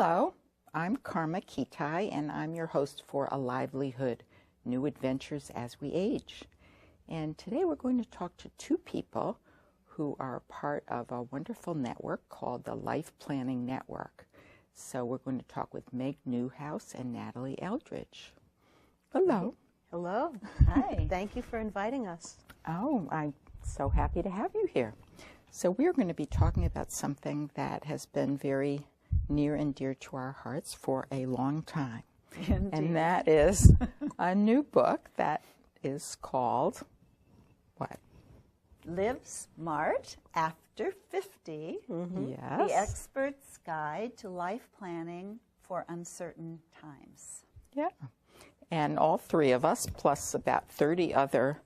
Hello, I'm Karma Kitaj, and I'm your host for A Livelihood, New Adventures as We Age. And today we're going to talk to two people who are part of a wonderful network called the Life Planning Network. So we're going to talk with Meg Newhouse and Natalie Eldridge. Hello. Hello. Hi. Thank you for inviting us. Oh, I'm so happy to have you here. So we're going to be talking about something that has been very near and dear to our hearts for a long time. Indeed. And that is a new book that is called, what? Live Smart After 50. Yes. The Expert's Guide to Life Planning for Uncertain Times. Yeah. And all three of us, plus about 30 other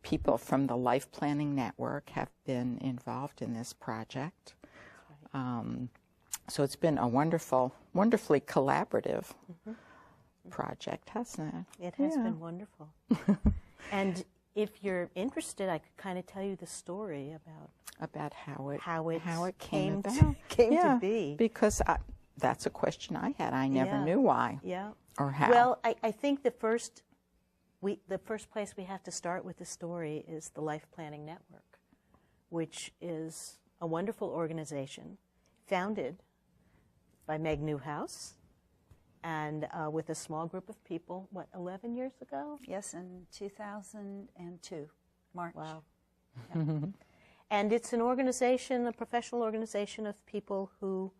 people from the Life Planning Network, have been involved in this project. So it's been a wonderfully collaborative project, hasn't it? It has been wonderful. And if you're interested, I could kind of tell you the story about how it came about. to be. Because that's a question I had. I never knew why. Yeah. Or how. Well, I think the first place we have to start with the story is the Life Planning Network, which is a wonderful organization founded by Meg Newhouse and with a small group of people, 11 years ago? Yes, in 2002, March. Wow. Yeah. And it's an organization, a professional organization of people who,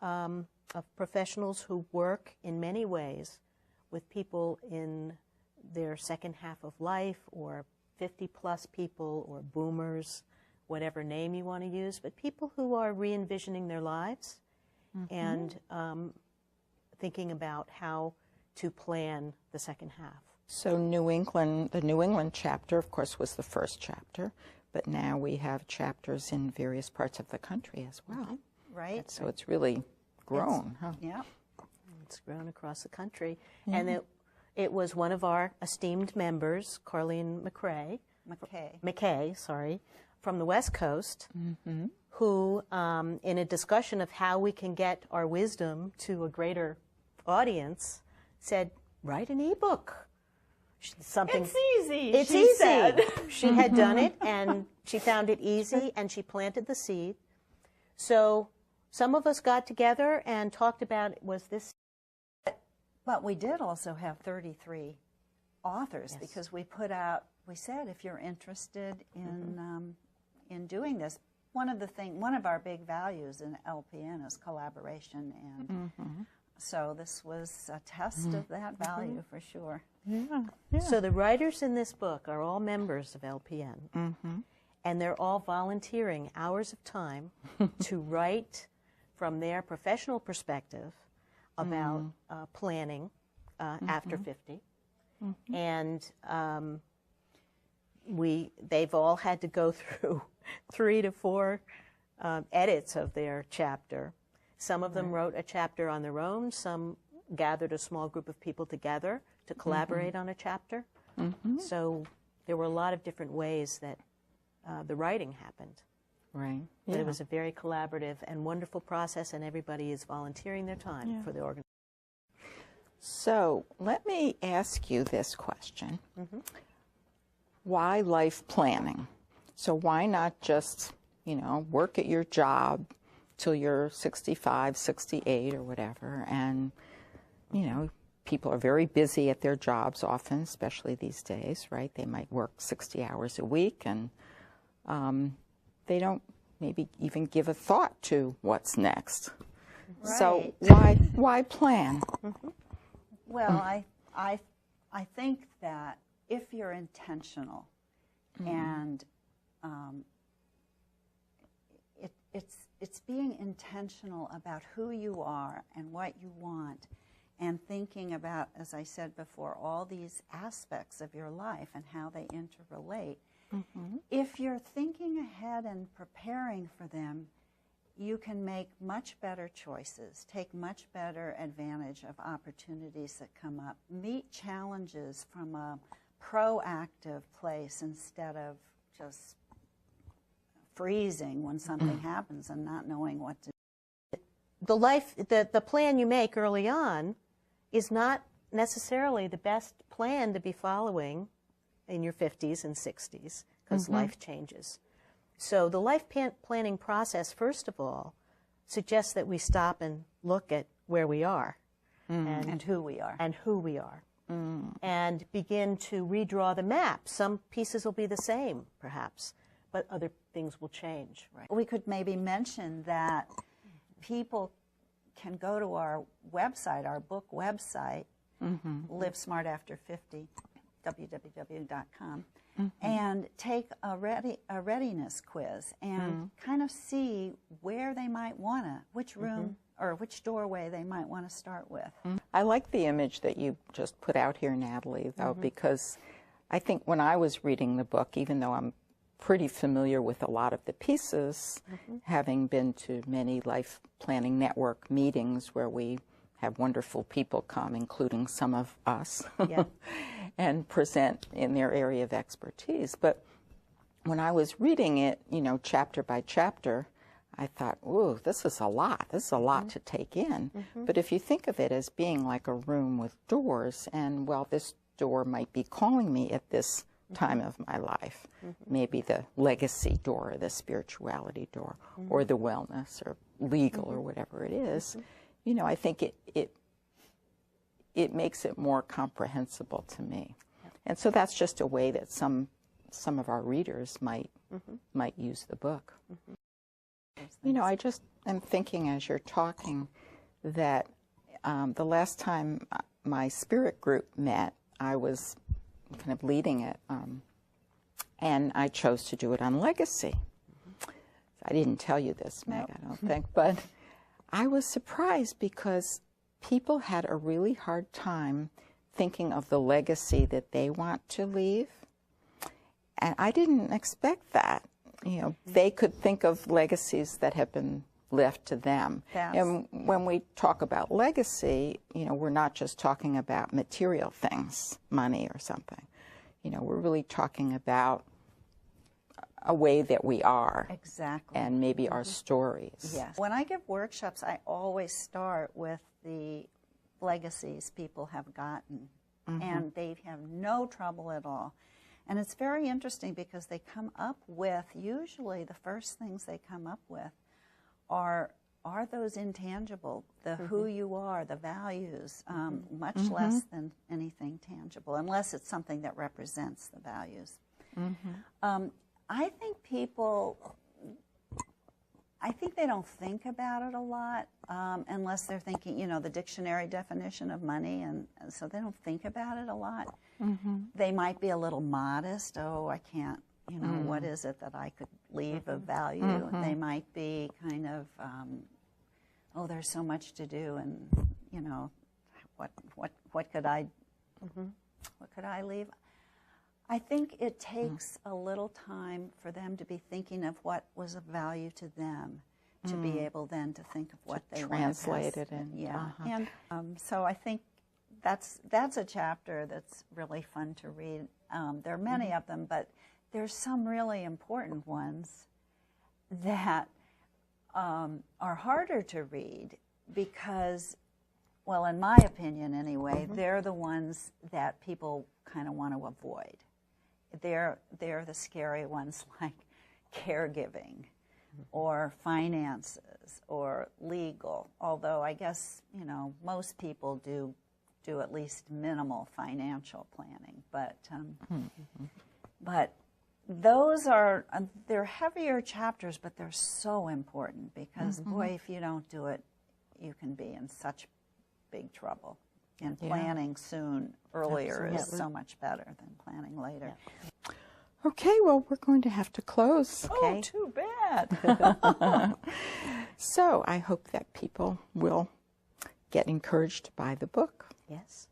of professionals who work in many ways with people in their second half of life, or 50-plus people, or boomers, whatever name you want to use, but people who are re-envisioning their lives and thinking about how to plan the second half. So the New England chapter, of course, was the first chapter, but now we have chapters in various parts of the country as well. Right. So it's really grown, huh? Yeah. It's grown across the country. And it was one of our esteemed members, Carlene McKay, from the West Coast, who, in a discussion of how we can get our wisdom to a greater audience, said, write an e-book. Something. It's easy, It's she easy. said. She had done it, and she found it easy, and she planted the seed. So some of us got together and talked about, was this... But we did also have 33 authors because we said, if you're interested in doing this, one of our big values in LPN is collaboration, and so this was a test of that value for sure. Yeah. So the writers in this book are all members of LPN, and they're all volunteering hours of time to write from their professional perspective about planning after 50. And they've all had to go through 3 to 4 edits of their chapter. Some of them wrote a chapter on their own. Some gathered a small group of people together to collaborate on a chapter. So there were a lot of different ways that the writing happened. Right. But it was a very collaborative and wonderful process, and everybody is volunteering their time for the organization. So let me ask you this question. Why life planning? So why not just, work at your job till you're 65, 68 or whatever, and, people are very busy at their jobs often, especially these days, right? They might work 60 hours a week, and they don't maybe even give a thought to what's next. Right. So why plan? Well, I think that if you're intentional and it's being intentional about who you are and what you want, and thinking about, as I said before, all these aspects of your life and how they interrelate. If you're thinking ahead and preparing for them, you can make much better choices, take much better advantage of opportunities that come up, meet challenges from a proactive place instead of just freezing when something happens and not knowing what to do. The plan you make early on is not necessarily the best plan to be following in your 50s and 60s, because life changes. So the life planning process, first of all, suggests that we stop and look at where we are. And who we are. And who we are. And begin to redraw the map. Some pieces will be the same, perhaps, but other things will change. Right. We could maybe mention that people can go to our website, our book website, Live Smart After 50, www.com, and take a readiness quiz and kind of see where they might want to, which room or which doorway they might want to start with. I like the image that you just put out here, Natalie, though, because I think when I was reading the book, even though I'm pretty familiar with a lot of the pieces, having been to many Life Planning Network meetings where we have wonderful people come, including some of us, and present in their area of expertise. But when I was reading it, you know, chapter by chapter, I thought, ooh, this is a lot. This is a lot to take in. But if you think of it as being like a room with doors, and, well, this door might be calling me at this time of my life, maybe the legacy door, or the spirituality door, or the wellness, or legal, or whatever it is, you know, I think it makes it more comprehensible to me. And so that's just a way that some of our readers might use the book. You know, I just am thinking as you're talking that the last time my spirit group met, I was kind of leading it, and I chose to do it on legacy. I didn't tell you this, Meg, I don't think, but I was surprised because people had a really hard time thinking of the legacy that they want to leave, and I didn't expect that. You know, they could think of legacies that have been left to them. Yes. And when we talk about legacy, you know, we're not just talking about material things, money or something. You know, we're really talking about a way that we are. Exactly. And maybe our stories. Yes. When I give workshops, I always start with the legacies people have gotten, and they have no trouble at all. And it's very interesting because they come up with, usually the first things they come up with are those intangible, the who you are, the values, much less than anything tangible, unless it's something that represents the values. I think they don't think about it a lot unless they're thinking, you know, the dictionary definition of money, and so they don't think about it a lot. They might be a little modest. Oh, I can't, you know, what is it that I could leave of value? They might be kind of, oh, there's so much to do, and, you know, what could I leave? I think it takes a little time for them to be thinking of what was of value to them, to be able then to think of what they translate it in. And so I think that's a chapter that's really fun to read. There are many of them, but there's some really important ones that are harder to read because, well, in my opinion anyway, they're the ones that people kind of want to avoid. They're the scary ones, like caregiving or finances or legal, although I guess, you know, most people do at least minimal financial planning, but those they're heavier chapters, but they're so important because boy, if you don't do it, you can be in such big trouble. And planning earlier is so much better than planning later. Okay, well, we're going to have to close. Okay. Oh, too bad. So I hope that people will get encouraged by the book. Yes.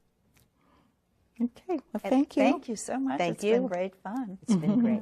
Okay, well, thank you. Thank you so much. It's been great fun. It's been great.